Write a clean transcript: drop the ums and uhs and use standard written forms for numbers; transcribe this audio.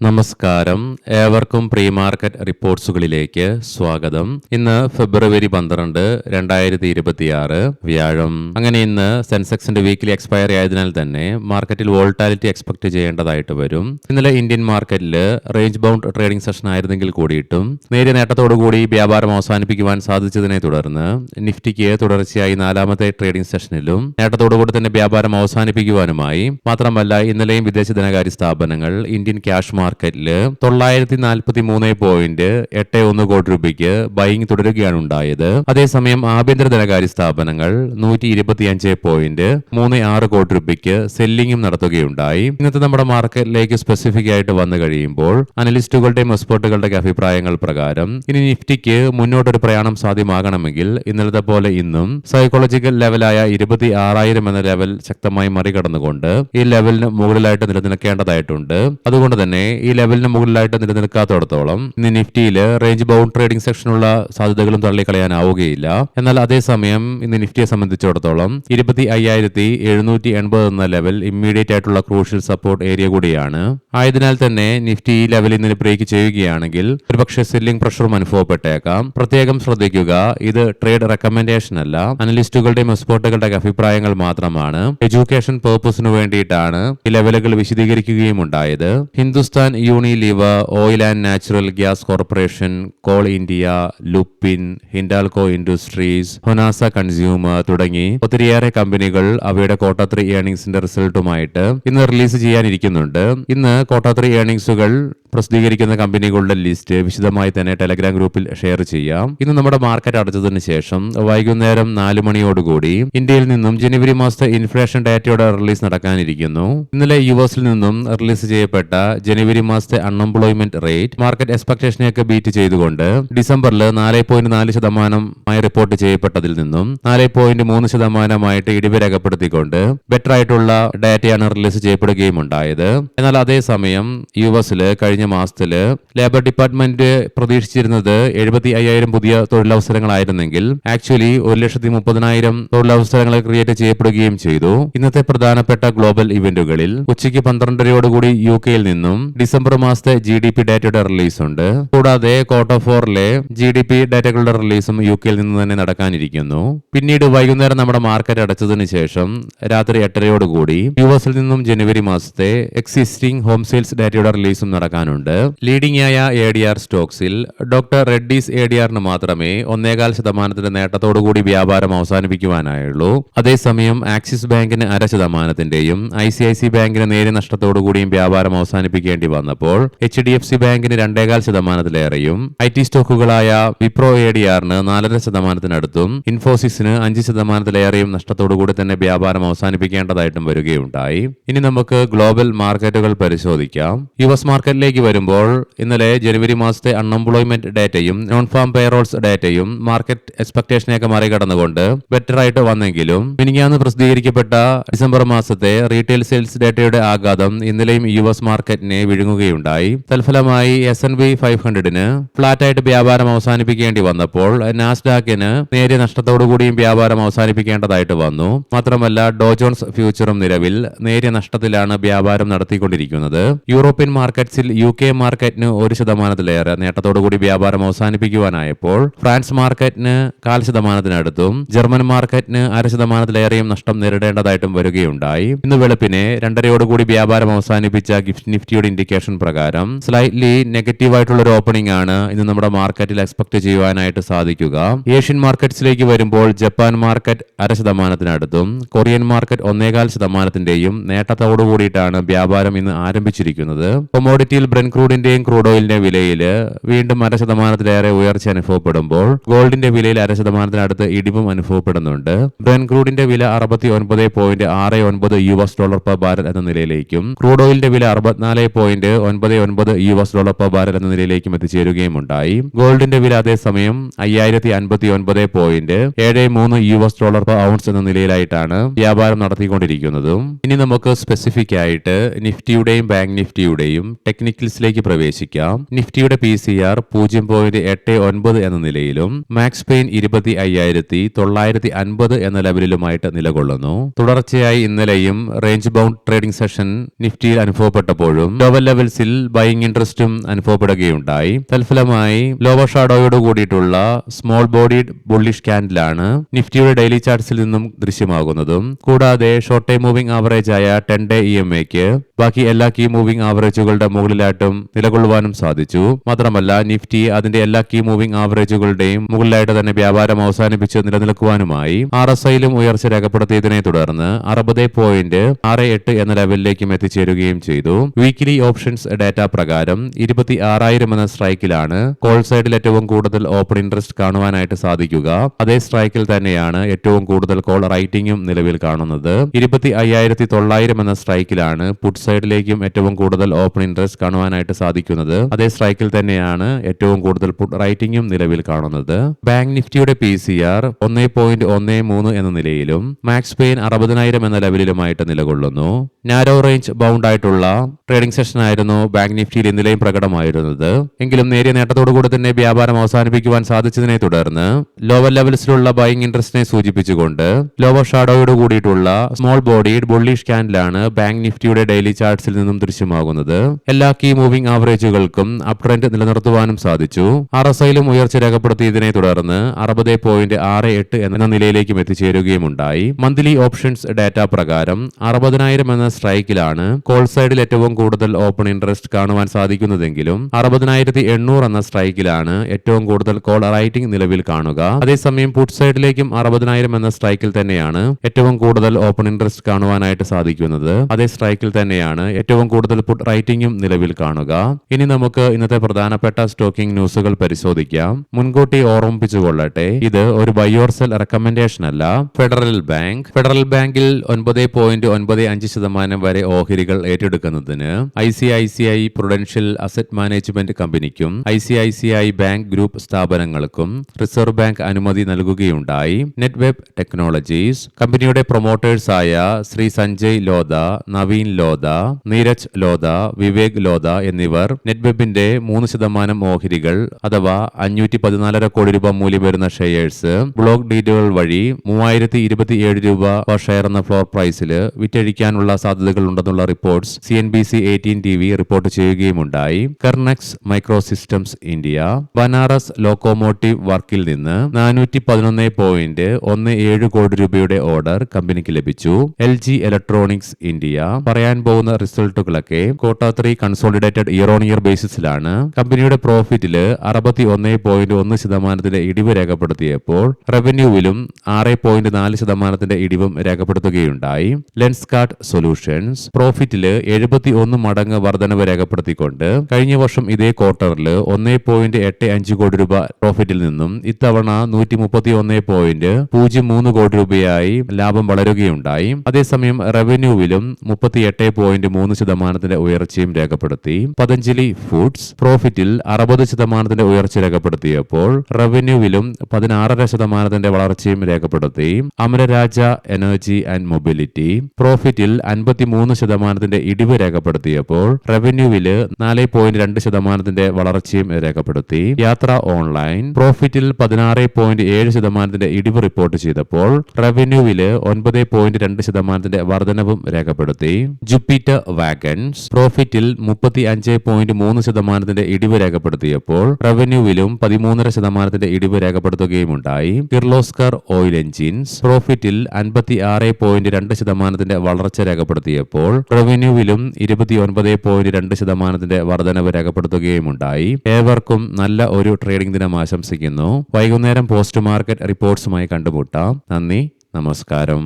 നമസ്കാരം, ഏവർക്കും pre market റിപ്പോർട്ട്സുകളിലേക്ക് സ്വാഗതം. ഇന്ന് ഫെബ്രുവരി 12, 2026 വ്യാഴം. അങ്ങനെ ഇന്ന് സെൻസെക്സിന്റെ വീക്കിലി എക്സ്പയറി ആയതിനാൽ തന്നെ മാർക്കറ്റിൽ വോൾട്ടാലിറ്റി എക്സ്പെക്ട് ചെയ്യേണ്ടതായിട്ട് വരും. ഇന്നലെ ഇന്ത്യൻ മാർക്കറ്റിൽ റേഞ്ച് ബൗണ്ട് ട്രേഡിംഗ് സെഷൻ ആയിരുന്നെങ്കിൽ കൂടിയിട്ടും നേരിയ നേട്ടത്തോടുകൂടി വ്യാപാരം അവസാനിപ്പിക്കുവാൻ സാധിച്ചതിനെ തുടർന്ന് നിഫ്റ്റിക്ക് തുടർച്ചയായി 4ാമത്തെ ട്രേഡിംഗ് സെഷനിലും നേട്ടത്തോടുകൂടി തന്നെ വ്യാപാരം അവസാനിപ്പിക്കുവാനുമായി. മാത്രമല്ല, ഇന്നലെയും വിദേശ ധനകാര്യ സ്ഥാപനങ്ങൾ ഇന്ത്യൻ ക്യാഷ് മാർക്കറ്റിൽ 943.81 കോടി രൂപയ്ക്ക് ബൈയിങ് തുടരുകയാണ് ഉണ്ടായത്. അതേസമയം ആഭ്യന്തര ധനകാര്യ സ്ഥാപനങ്ങൾ 125.36 കോടി രൂപയ്ക്ക് സെല്ലിംഗും നടത്തുകയുണ്ടായി. ഇന്നത്തെ നമ്മുടെ മാർക്കറ്റിലേക്ക് സ്പെസിഫിക് ആയിട്ട് വന്നു കഴിയുമ്പോൾ അനലിസ്റ്റുകളുടെയും എക്സ്പെർട്ടുകളുടെ അഭിപ്രായങ്ങൾ പ്രകാരം ഇനി നിഫ്റ്റിക്ക് മുന്നോട്ടൊരു പ്രയാണം സാധ്യമാകണമെങ്കിൽ ഇന്നലത്തെ പോലെ ഇന്നും സൈക്കോളജിക്കൽ ലെവലായ 26,000 എന്ന ലെവൽ ശക്തമായി മറികടന്നുകൊണ്ട് ഈ ലെവലിന് മുകളിലായിട്ട് നിലനിൽക്കേണ്ടതായിട്ടുണ്ട്. അതുകൊണ്ട് തന്നെ ഈ ലെവലിന് മുകളിലായിട്ട് നിലനിൽക്കാത്തോടത്തോളം ഇന്ന് നിഫ്റ്റിയിൽ റേഞ്ച് ബൗണ്ട് ട്രേഡിംഗ് സെക്ഷനുള്ള സാധ്യതകളും തള്ളിക്കളയാനാവുകയില്ല. എന്നാൽ അതേസമയം ഇന്ന് നിഫ്റ്റിയെ സംബന്ധിച്ചിടത്തോളം 25,780 എന്ന ലെവൽ ഇമ്മീഡിയറ്റ് ആയിട്ടുള്ള ക്രൂഷ്യൽ സപ്പോർട്ട് ഏരിയ കൂടിയാണ്. ആയതിനാൽ തന്നെ നിഫ്റ്റി ഈ ലെവലിൽ നിന്ന് ബ്രേക്ക് ചെയ്യുകയാണെങ്കിൽ ഒരുപക്ഷെ സെല്ലിംഗ് പ്രഷറും അനുഭവപ്പെട്ടേക്കാം. പ്രത്യേകം ശ്രദ്ധിക്കുക, ഇത് ട്രേഡ് റെക്കമെൻഡേഷൻ അല്ല, അനലിസ്റ്റുകളുടെയും എക്സ്പെർട്ടുകളുടെ അഭിപ്രായങ്ങൾ മാത്രമാണ്. എഡ്യൂക്കേഷൻ പേർപ്പസിന് വേണ്ടിയിട്ടാണ് ഈ ലെവലുകൾ വിശദീകരിക്കുകയും ഉണ്ടായത്. Hindustan Unilever, oil and natural gas corporation, coal India, Lupin, Hindalco industries, Honasa consumer തുടങ്ങി ഒത്തിരിയേറെ കമ്പനികൾ അവയുടെ Q3 ഏർണിംഗ്സിന്റെ റിസൾട്ടുമായിട്ട് ഇന്ന് റിലീസ് ചെയ്യാനിരിക്കുന്നുണ്ട്. ഇന്ന് Q3 ഏർണിംഗ്സുകൾ പ്രസിദ്ധീകരിക്കുന്ന കമ്പനികളുടെ ലിസ്റ്റ് വിശദമായി തന്നെ ടെലഗ്രാം ഗ്രൂപ്പിൽ ഷെയർ ചെയ്യാം. ഇന്ന് നമ്മുടെ മാർക്കറ്റ് അടച്ചതിന് ശേഷം വൈകുന്നേരം 4 മണിയോടുകൂടി ഇന്ത്യയിൽ നിന്നും ജനുവരി മാസത്തെ ഇൻഫ്ലേഷൻ ഡാറ്റയുടെ റിലീസ് നടക്കാനിരിക്കുന്നു. ഇന്നലെ യുഎസിൽ നിന്നും റിലീസ് ചെയ്യപ്പെട്ട ജനുവരി മാസത്തെ അൺഎംപ്ലോയ്മെന്റ് റേറ്റ് മാർക്കറ്റ് എക്സ്പെക്ടേഷനെയൊക്കെ ബീറ്റ് ചെയ്തുകൊണ്ട് ഡിസംബറിൽ 4.4% റിപ്പോർട്ട് ചെയ്യപ്പെട്ടതിൽ നിന്നും 4.3% ഇടിവ് രേഖപ്പെടുത്തിക്കൊണ്ട് ബെറ്റർ ആയിട്ടുള്ള ഡാറ്റയാണ് റിലീസ് ചെയ്യപ്പെടുകയും ഉണ്ടായത്. എന്നാൽ അതേസമയം യുഎസിൽ കഴിഞ്ഞ മാസത്തില് ലേബർ ഡിപ്പാർട്ട്മെന്റ് പ്രതീക്ഷിച്ചിരുന്നത് 75,000 പുതിയ തൊഴിലവസരങ്ങളായിരുന്നെങ്കിൽ ആക്ച്വലി 130,000 തൊഴിലവസരങ്ങൾ ക്രിയേറ്റ് ചെയ്യപ്പെടുകയും ചെയ്തു. ഇന്നത്തെ പ്രധാനപ്പെട്ട ഗ്ലോബൽ ഇവന്റുകളിൽ ഉച്ചയ്ക്ക് 12:30 യുകെയിൽ നിന്നും ഡിസംബർ മാസത്തെ GDP ഡാറ്റയുടെ റിലീസ് ഉണ്ട്. കൂടാതെ Q4 GDP ഡാറ്റകളുടെ റിലീസും യുകെയിൽ നിന്ന് തന്നെ നടക്കാനിരിക്കുന്നു. പിന്നീട് വൈകുന്നേരം നമ്മുടെ മാർക്കറ്റ് അടച്ചതിന് ശേഷം രാത്രി 8:30 യുഎസിൽ നിന്നും ജനുവരി മാസത്തെ എക്സിസ്റ്റിംഗ് ഹോം സെയിൽസ് ഡാറ്റയുടെ റിലീസും നടക്കാനുണ്ട്. ലീഡിംഗ് ആയ ADR സ്റ്റോക്സിൽ ഡോക്ടർ റെഡ്ഡീസ് ADRന് മാത്രമേ 1.25% നേട്ടത്തോടുകൂടി വ്യാപാരം അവസാനിപ്പിക്കുവാനായുള്ളൂ. അതേസമയം ആക്സിസ് ബാങ്കിന് 0.5%, ICICI ബാങ്കിന് നേരിയ നഷ്ടത്തോടുകൂടിയും വ്യാപാരം അവസാനിപ്പിക്കേണ്ടി വന്നപ്പോൾ HDFC ബാങ്കിന് 2.5%-ലേറെയും IT സ്റ്റോക്കുകളായ വിപ്രോ ADRന് 4.5%-അടുത്തും ഇൻഫോസിസിന് 5%-ലേറെയും നഷ്ടത്തോടുകൂടി തന്നെ വ്യാപാരം അവസാനിപ്പിക്കേണ്ടതായിട്ടും വരികയുണ്ടായി. ഇനി നമുക്ക് ഗ്ലോബൽ മാർക്കറ്റുകൾ പരിശോധിക്കാം. US മാർക്കറ്റിലേക്ക് വരുമ്പോൾ ഇന്നലെ ജനുവരി മാസത്തെ അൺഎംപ്ലോയ്മെന്റ് ഡാറ്റയും നോൺ ഫാം പേറോൾസ് ഡാറ്റയും മാർക്കറ്റ് എക്സ്പെക്ടേഷനെയൊക്കെ മറികടന്നുകൊണ്ട് ബെറ്റർ ആയിട്ട് വന്നെങ്കിലും മിനിഞ്ഞാന്ന് പ്രസിദ്ധീകരിക്കപ്പെട്ട ഡിസംബർ മാസത്തെ റീറ്റെയിൽ സെയിൽസ് ഡാറ്റയുടെ ആഘാതം ഇന്നലെയും US മാർക്കറ്റിനെ വിഴുങ്ങുകയുണ്ടായി. തൽഫലമായി S&P 500-ന് ഫ്ലാറ്റായിട്ട് വ്യാപാരം അവസാനിപ്പിക്കേണ്ടി വന്നപ്പോൾ നാസ്ഡാക്കിന് നേരിയ നഷ്ടത്തോടുകൂടിയും വ്യാപാരം അവസാനിപ്പിക്കേണ്ടതായിട്ട് വന്നു. മാത്രമല്ല, ഡോ ജോൺസ് ഫ്യൂച്ചറും നിലവിൽ നേരിയ നഷ്ടത്തിലാണ് വ്യാപാരം നടത്തിക്കൊണ്ടിരിക്കുന്നത്. യൂറോപ്യൻ മാർക്കറ്റ്സിൽ UK മാർക്കറ്റിന് 1%-ലേറെ നേട്ടത്തോടുകൂടി വ്യാപാരം അവസാനിപ്പിക്കുവാനായപ്പോൾ ഫ്രാൻസ് മാർക്കറ്റിന് 0.5%-അടുത്തും ജർമ്മൻ മാർക്കറ്റിന് 0.5%-ലേറെയും നഷ്ടം നേരിടേണ്ടതായിട്ടും വരികയുണ്ടായി. ഇന്ന് വെളുപ്പിനെ 2:30 വ്യാപാരം അവസാനിപ്പിച്ച നിഫ്റ്റിയുടെ ഇൻഡിക്കേഷൻ പ്രകാരം സ്ലൈറ്റ്ലി നെഗറ്റീവ് ആയിട്ടുള്ള ഒരു ഓപ്പണിംഗ് ആണ് ഇന്ന് നമ്മുടെ മാർക്കറ്റിൽ എക്സ്പെക്ട് ചെയ്യുവാനായിട്ട് സാധിക്കുക. ഏഷ്യൻ മാർക്കറ്റ്സിലേക്ക് വരുമ്പോൾ ജപ്പാൻ മാർക്കറ്റ് 0.5%-അടുത്തും കൊറിയൻ മാർക്കറ്റ് 1.25%-ന്റെയും നേട്ടത്തോടുകൂടിയിട്ടാണ് വ്യാപാരം ഇന്ന് ആരംഭിച്ചിരിക്കുന്നത്. കൊമോഡിറ്റിയിൽ ബ്രെന്റ് ക്രൂഡിന്റെയും ക്രൂഡ് ഓയിലിന്റെ വിലയിൽ വീണ്ടും 0.5%-ലേറെ ഉയർച്ച അനുഭവപ്പെടുമ്പോൾ ഗോൾഡിന്റെ വിലയിൽ 0.5%-അടുത്ത് ഇടിവും അനുഭവപ്പെടുന്നുണ്ട്. ബ്രെന്റ് ക്രൂഡിന്റെ വില $69.69 പെർ ബാരൽ എന്ന നിലയിലേക്കും ക്രൂഡ് ഓയിലിന്റെ വില $64.99 പെർ ബാരൽ എന്ന നിലയിലേക്കും എത്തിച്ചേരുകയും ഉണ്ടായി. ഗോൾഡിന്റെ വില അതേസമയം $5,059.73 പെർ ഔൺസ് എന്ന നിലയിലായിട്ടാണ് വ്യാപാരം നടത്തിക്കൊണ്ടിരിക്കുന്നതും. ഇനി നമുക്ക് സ്പെസിഫിക് ആയിട്ട് നിഫ്റ്റിയുടെയും ബാങ്ക് നിഫ്റ്റിയുടെയും ടെക്നിക്കൽ ഡീറ്റെയിൽസിലേക്ക് പ്രവേശിക്കാം. നിഫ്റ്റിയുടെ PCR 0.89 എന്ന നിലയിലും മാക്സ് പെയിൻ 25,950 എന്ന ലെവലിലുമായിട്ട് നിലകൊള്ളുന്നു. തുടർച്ചയായി ഇന്നലെയും റേഞ്ച് ബൗണ്ട് ട്രേഡിംഗ് സെഷൻ നിഫ്റ്റിയിൽ അനുഭവപ്പെട്ടപ്പോഴും ലോവർ ലെവൽസിൽ ബൈയിങ് ഇൻട്രസ്റ്റും അനുഭവപ്പെടുകയുണ്ടായി. തൽഫലമായി ലോവർ ഷാഡോയോട് കൂടിയിട്ടുള്ള സ്മോൾ ബോഡിഡ് ബുള്ളിഷ് ക്യാൻഡിലാണ് നിഫ്റ്റിയുടെ ഡെയിലി ചാർട്ട്സിൽ നിന്നും ദൃശ്യമാകുന്നതും. കൂടാതെ ഷോർട്ട് ടൈം മൂവിംഗ് ആവറേജ് ആയ 10-day EMAക്ക് ബാക്കി എല്ലാ കീ മൂവിംഗ് ആവറേജുകളുടെ മുകളിലായിട്ടും നിലകൊള്ളുവാനും സാധിച്ചു. മാത്രമല്ല നിഫ്റ്റി അതിന്റെ എല്ലാ കീ മൂവിംഗ് ആവറേജുകളുടെയും മുകളിലായിട്ട് തന്നെ വ്യാപാരം അവസാനിപ്പിച്ച് നിലനിൽക്കുവാനുമായി RSIയിലും ഉയർച്ച രേഖപ്പെടുത്തിയതിനെ തുടർന്ന് 60.68 എന്ന ലെവലിലേക്കും എത്തിച്ചേരുകയും ചെയ്തു. വീക്കിലി ഓപ്ഷൻസ് ഡാറ്റ പ്രകാരം 26,000 എന്ന സ്ട്രൈക്കിലാണ് കോൾ സൈഡിൽ ഏറ്റവും കൂടുതൽ ഓപ്പൺ ഇൻട്രസ്റ്റ് കാണുവാനായിട്ട് സാധിക്കുക. അതേ സ്ട്രൈക്കിൽ തന്നെയാണ് ഏറ്റവും കൂടുതൽ കോൾ റൈറ്റിംഗും നിലവിൽ കാണുന്നത്. 25,900 എന്ന സ്ട്രൈക്കിലാണ് പുട്ട് സൈഡിലേക്കും ഏറ്റവും കൂടുതൽ ഓപ്പൺ ഇൻട്രസ്റ്റ് കാണുവാനായിട്ട് സാധിക്കുന്നത്. അതേ സ്ട്രൈക്കിൽ തന്നെയാണ് ഏറ്റവും കൂടുതൽ പുട്ട് റൈറ്റിംഗും നിലവിൽ കാണുന്നത്. ബാങ്ക് നിഫ്റ്റിയുടെ PCR 1.13 എന്ന നിലയിലും മാക്സ് പെയിൻ 60,000 എന്ന ലെവലിലുമായിട്ട് നിലകൊള്ളുന്നു. നാരോ റേഞ്ച് ബൗണ്ട് ആയിട്ടുള്ള ട്രേഡിംഗ് സെഷൻ ആയിരുന്നു ബാങ്ക് നിഫ്റ്റിയിൽ ഇന്നലെയും പ്രകടമായിരുന്നത്. എങ്കിലും നേരിയ നേട്ടത്തോടുകൂടി തന്നെ വ്യാപാരം അവസാനിപ്പിക്കുവാൻ സാധിച്ചതിനെ തുടർന്ന് ലോവർ ലെവൽസിലുള്ള ബൈയിങ് ഇൻട്രസ്റ്റിനെ സൂചിപ്പിച്ചുകൊണ്ട് ലോവർ ഷാഡോയോട് കൂടിയിട്ടുള്ള സ്മോൾ ബോഡിഡ് ബുള്ളിഷ് ക്യാൻഡിലാണ് ബാങ്ക് നിഫ്റ്റിയുടെ ഡെയിലി ചാർട്ട്സിൽ നിന്നും ദൃശ്യമാകുന്നത്. എല്ലാ കീ മൂവിംഗ് ആവറേജുകൾക്കും അപ് ട്രെൻഡ് നിലനിർത്തുവാനും സാധിച്ചു. RSIയിലും ഉയർച്ച രേഖപ്പെടുത്തിയതിനെ തുടർന്ന് 60.68 എന്ന നിലയിലേക്കും എത്തിച്ചേരുകയുമുണ്ടായി. മന്ത്ലി ഓപ്ഷൻസ് ഡാറ്റ പ്രകാരം 60,000 എന്ന സ്ട്രൈക്കിലാണ് കോൾ സൈഡിൽ ഏറ്റവും കൂടുതൽ ഓപ്പൺ ഇൻട്രസ്റ്റ് കാണുവാൻ സാധിക്കുന്നതെങ്കിലും 60,800 എന്ന സ്ട്രൈക്കിലാണ് ഏറ്റവും കൂടുതൽ കോൾ റൈറ്റിംഗ് നിലവിൽ കാണുക. അതേസമയം പുട്ട് സൈഡിലേക്കും 60,000 എന്ന സ്ട്രൈക്കിൽ തന്നെയാണ് ഏറ്റവും കൂടുതൽ ഓപ്പൺ ഇൻട്രസ്റ്റ് കാണുവാനായിട്ട് സാധിക്കുന്നത്. അതേ സ്ട്രൈക്കിൽ തന്നെയാണ് ഏറ്റവും കൂടുതൽ പുട്ട് റൈറ്റിംഗും നിലവിൽ കാണുക. ഇനി നമുക്ക് ഇന്നത്തെ പ്രധാനപ്പെട്ട സ്റ്റോക്കിംഗ് ന്യൂസുകൾ പരിശോധിക്കാം. മുൻകൂട്ടി ഓർമ്മിപ്പിച്ചുകൊള്ളട്ടെ, ഇത് ഒരു ബൈ ഓർ സെൽ റെക്കമെൻഡേഷൻ അല്ല. ഫെഡറൽ ബാങ്കിൽ 9.95% വരെ ഓഹരികൾ ഏറ്റെടുക്കുന്നതിന് ICICI പ്രുഡൻഷ്യൽ അസറ്റ് മാനേജ്മെന്റ് കമ്പനിക്കും ICICI ബാങ്ക് ഗ്രൂപ്പ് സ്ഥാപനങ്ങൾക്കും റിസർവ് ബാങ്ക് അനുമതി നൽകുകയുണ്ടായി. നെറ്റ് വെബ് ടെക്നോളജീസ് കമ്പനിയുടെ പ്രൊമോട്ടേഴ്സായ ശ്രീ സഞ്ജയ് ലോധ, നവീൻ ലോധ, നീരജ് ലോധ, വിവേക് ലോധ എന്നിവർ നെറ്റ് വെബിന്റെ 3% ഓഹരികൾ അഥവാ 514.5 കോടി രൂപ മൂല്യം വരുന്ന ഷെയർസ് ബ്ലോക്ക് ഡീലുകൾ വഴി 3,027 രൂപ പെർ ഷെയർ എന്ന ഫ്ലോർ പ്രൈസിൽ വിറ്റഴിക്കാനുള്ള സാധ്യതകൾ ഉണ്ടെന്നുള്ള റിപ്പോർട്ട്സ് CNBC 18 TV റിപ്പോർട്ട് ചെയ്യുകയുമുണ്ടായി. Kernex microsystems India Banaras locomotive വർക്കിൽ നിന്ന് 411.17 കോടി രൂപയുടെ ഓർഡർ കമ്പനിക്ക് ലഭിച്ചു. LG ഇലക്ട്രോണിക്സ് ഇന്ത്യ പറയാൻ പോകുന്ന റിസൾട്ടുകളൊക്കെ Q3 consolidated year on year ബേസിസിലാണ്. കമ്പനിയുടെ പ്രോഫിറ്റില് 61.1% ഇടിവ് രേഖപ്പെടുത്തിയപ്പോൾ റവന്യൂവിലും 6.4% ഇടിവും രേഖപ്പെടുത്തുകയുണ്ടായി. ലെൻസ്കാർട്ട് സൊല്യൂഷൻസ് പ്രോഫിറ്റില് 71 മടങ്ങ് വർധനവ് രേഖപ്പെടുത്തിക്കൊണ്ട് കഴിഞ്ഞ വർഷം ഇതേ ക്വാർട്ടറിൽ 1.85 കോടി രൂപ പ്രോഫിറ്റിൽ നിന്നും ഇത്തവണ 131.03 കോടി രൂപയായി ലാഭം വളരുകയുണ്ടായി. അതേസമയം റവന്യൂവിലും 38.3% ഉയർച്ചയും രേഖപ്പെടുത്തി. പതഞ്ജലി ഫുഡ്സ് പ്രോഫിറ്റിൽ 60% ഉയർച്ച രേഖപ്പെടുത്തിയപ്പോൾ റവന്യൂവിലും 16% വളർച്ചയും രേഖപ്പെടുത്തി. അമരരാജ എനർജി ആൻഡ് മൊബിലിറ്റി പ്രോഫിറ്റിൽ 53% ഇടിവ് രേഖപ്പെടുത്തിയപ്പോൾ റവന്യൂവില് 4.2% വളർച്ചയും രേഖപ്പെടുത്തി. യാത്ര ഓൺലൈൻ പ്രോഫിറ്റിൽ 16.7% ഇടിവ് റിപ്പോർട്ട് ചെയ്തപ്പോൾ റവന്യൂവില് 9.2% വർധനവും രേഖപ്പെടുത്തി. ജുപ്പിറ്റർ വാഗൺസ് പ്രോഫിറ്റിൽ 35.3% ഇടിവ് രേഖപ്പെടുത്തിയപ്പോൾ റവന്യൂവിലും 13% ഇടിവ് രേഖപ്പെടുത്തുകയുമുണ്ടായി. കിർലോസ്കർ ഓയിൽ എൻജിൻസ് പ്രോഫിറ്റിൽ 56.2% വളർച്ച രേഖപ്പെടുത്തിയപ്പോൾ റവന്യൂവിലും 29.2% വർധനവ് രേഖപ്പെടുത്തുകയുമുണ്ടായി. ഏവർക്കും നല്ല ഒരു ട്രേഡിംഗ് ദിനം ആശംസിക്കുന്നു. വൈകുന്നേരം പോസ്റ്റ് മാർക്കറ്റ് റിപ്പോർട്ട്സുമായി കണ്ടുമുട്ടാം. നന്ദി, നമസ്കാരം.